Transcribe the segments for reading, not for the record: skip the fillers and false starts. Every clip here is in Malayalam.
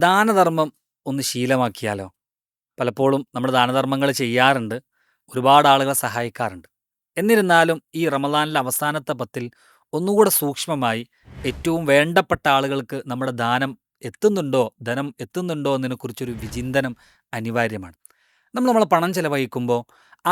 ദാനധർമ്മം ഒന്ന് ശീലമാക്കിയാലോ? പലപ്പോഴും നമ്മൾ ദാനധർമ്മങ്ങൾ ചെയ്യാറുണ്ട്. ഒരുപാട് ആളുകളെ സഹായിക്കാറുണ്ട്. എന്നിരുന്നാലും ഈ റമദാനിലെ അവസാനത്തെ പത്തിൽ ഒന്നുകൂടെ സൂക്ഷ്മമായി ഏറ്റവും വേണ്ടപ്പെട്ട ആളുകൾക്ക് നമ്മുടെ ദാനം എത്തുന്നുണ്ടോ, ധനം എത്തുന്നുണ്ടോ എന്നതിനെക്കുറിച്ചൊരു വിചിന്തനം അനിവാര്യമാണ്. നമ്മൾ നമ്മളെ പണം ചെലവഴിക്കുമ്പോൾ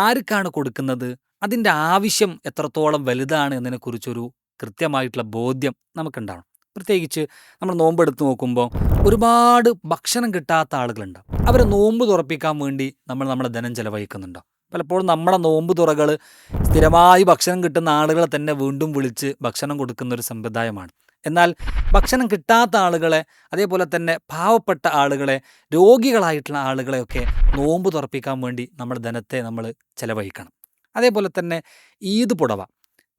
ആർക്കാണ് കൊടുക്കുന്നത്, അതിൻ്റെ ആവശ്യം എത്രത്തോളം വലുതാണ് എന്നതിനെക്കുറിച്ചൊരു കൃത്യമായിട്ടുള്ള ബോധ്യം നമുക്കുണ്ടാവണം. പ്രത്യേകിച്ച് നമ്മൾ നോമ്പെടുത്ത് നോക്കുമ്പോൾ ഒരുപാട് ഭക്ഷണം കിട്ടാത്ത ആളുകളുണ്ടാവും. അവരെ നോമ്പ് തുറപ്പിക്കാൻ വേണ്ടി നമ്മൾ നമ്മുടെ ധനം ചെലവഴിക്കുന്നുണ്ടോ? പലപ്പോഴും നമ്മുടെ നോമ്പ് തുറകൾ സ്ഥിരമായി ഭക്ഷണം കിട്ടുന്ന ആളുകളെ തന്നെ വീണ്ടും വിളിച്ച് ഭക്ഷണം കൊടുക്കുന്ന ഒരു സമ്പ്രദായമാണ്. എന്നാൽ ഭക്ഷണം കിട്ടാത്ത ആളുകളെ, അതേപോലെ തന്നെ പാവപ്പെട്ട ആളുകളെ, രോഗികളായിട്ടുള്ള ആളുകളെയൊക്കെ നോമ്പ് തുറപ്പിക്കാൻ വേണ്ടി നമ്മുടെ ധനത്തെ നമ്മൾ ചെലവഴിക്കണം. അതേപോലെ തന്നെ ഈദ് പുടവ,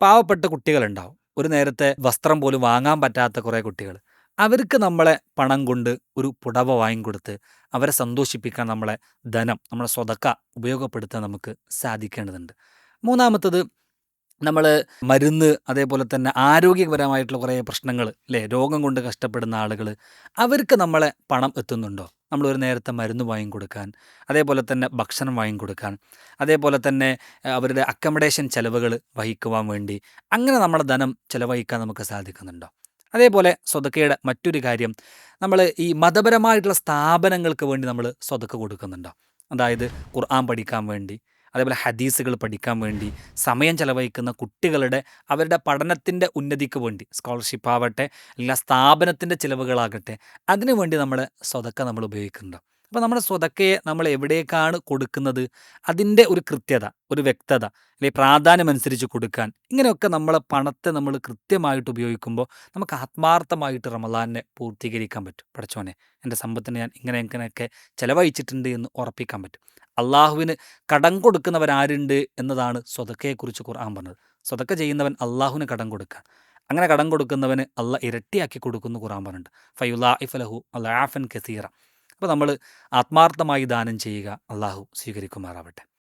പാവപ്പെട്ട കുട്ടികളുണ്ടാവും. ഒരു നേരത്തെ വസ്ത്രം പോലും വാങ്ങാൻ പറ്റാത്ത കുറേ കുട്ടികൾ. അവർക്ക് നമ്മളെ പണം കൊണ്ട് ഒരു പുടവ വാങ്ങിക്കൊടുത്ത് അവരെ സന്തോഷിപ്പിക്കാൻ നമ്മളെ ധനം, നമ്മളെ സ്വതക്ക ഉപയോഗപ്പെടുത്താൻ നമുക്ക് സാധിക്കേണ്ടതുണ്ട്. മൂന്നാമത്തത്, നമ്മൾ മരുന്ന്, അതേപോലെ തന്നെ ആരോഗ്യപരമായിട്ടുള്ള കുറേ പ്രശ്നങ്ങൾ, അല്ലേ, രോഗം കൊണ്ട് കഷ്ടപ്പെടുന്ന ആളുകൾ, അവർക്ക് നമ്മളെ പണം എത്തുന്നുണ്ടോ? നമ്മളൊരു നേരത്തെ മരുന്ന് വാങ്ങിക്കൊടുക്കാൻ, അതേപോലെ തന്നെ ഭക്ഷണം വാങ്ങിക്കൊടുക്കാൻ, അതേപോലെ തന്നെ അവരുടെ അക്കമഡേഷൻ ചെലവുകൾ വഹിക്കുവാൻ വേണ്ടി, അങ്ങനെ നമ്മുടെ ധനം ചെലവഴിക്കാൻ നമുക്ക് സാധിക്കുന്നുണ്ടോ? അതേപോലെ സ്വതക്കയുടെ മറ്റൊരു കാര്യം, നമ്മൾ ഈ മതപരമായിട്ടുള്ള സ്ഥാപനങ്ങൾക്ക് വേണ്ടി നമ്മൾ സ്വതക്ക കൊടുക്കുന്നുണ്ടോ? അതായത് ഖുർആൻ പഠിക്കാൻ വേണ്ടി, അതേപോലെ ഹദീസുകൾ പഠിക്കാൻ വേണ്ടി സമയം ചെലവഴിക്കുന്ന കുട്ടികളുടെ അവരുടെ പഠനത്തിൻ്റെ ഉന്നതിക്ക് വേണ്ടി, സ്കോളർഷിപ്പ് ആവട്ടെ, എല്ലാ സ്ഥാപനത്തിൻ്റെ ചിലവുകളാകട്ടെ, അതിനു വേണ്ടി നമ്മൾ സ്വതക്ക നമ്മൾ ഉപയോഗിക്കുന്നുണ്ടോ? അപ്പോൾ നമ്മുടെ സ്വതക്കയെ നമ്മൾ എവിടേക്കാണ് കൊടുക്കുന്നത്, അതിൻ്റെ ഒരു കൃത്യത, ഒരു വ്യക്തത, അല്ലെങ്കിൽ പ്രാധാന്യമനുസരിച്ച് കൊടുക്കാൻ, ഇങ്ങനെയൊക്കെ നമ്മളെ പണത്തെ നമ്മൾ കൃത്യമായിട്ട് ഉപയോഗിക്കുമ്പോൾ നമുക്ക് ആത്മാർത്ഥമായിട്ട് റമദാനിനെ പൂർത്തീകരിക്കാൻ പറ്റും. പടച്ചോനെ, എൻ്റെ സമ്പത്തിനെ ഞാൻ ഇങ്ങനെയൊക്കെ ചെലവഴിച്ചിട്ടുണ്ട് എന്ന് ഉറപ്പിക്കാൻ പറ്റും. അള്ളാഹുവിന് കടം കൊടുക്കുന്നവരാരുണ്ട് എന്നതാണ് സ്വതക്കയെക്കുറിച്ച് ഖുർആൻ പറഞ്ഞത്. സ്വതക്ക ചെയ്യുന്നവൻ അള്ളാഹുവിന് കടം കൊടുക്കാൻ, അങ്ങനെ കടം കൊടുക്കുന്നവന് അള്ളാഹ് ഇരട്ടിയാക്കി കൊടുക്കുന്നു ഖുർആൻ പറഞ്ഞിട്ടുണ്ട്. ഫയുലാഇഫ് ലഹു അളാഫൻ കസീറ. അപ്പോൾ നമ്മൾ ആത്മാർത്ഥമായി ദാനം ചെയ്യുക. അള്ളാഹു സ്വീകരിക്കുമാറാവട്ടെ.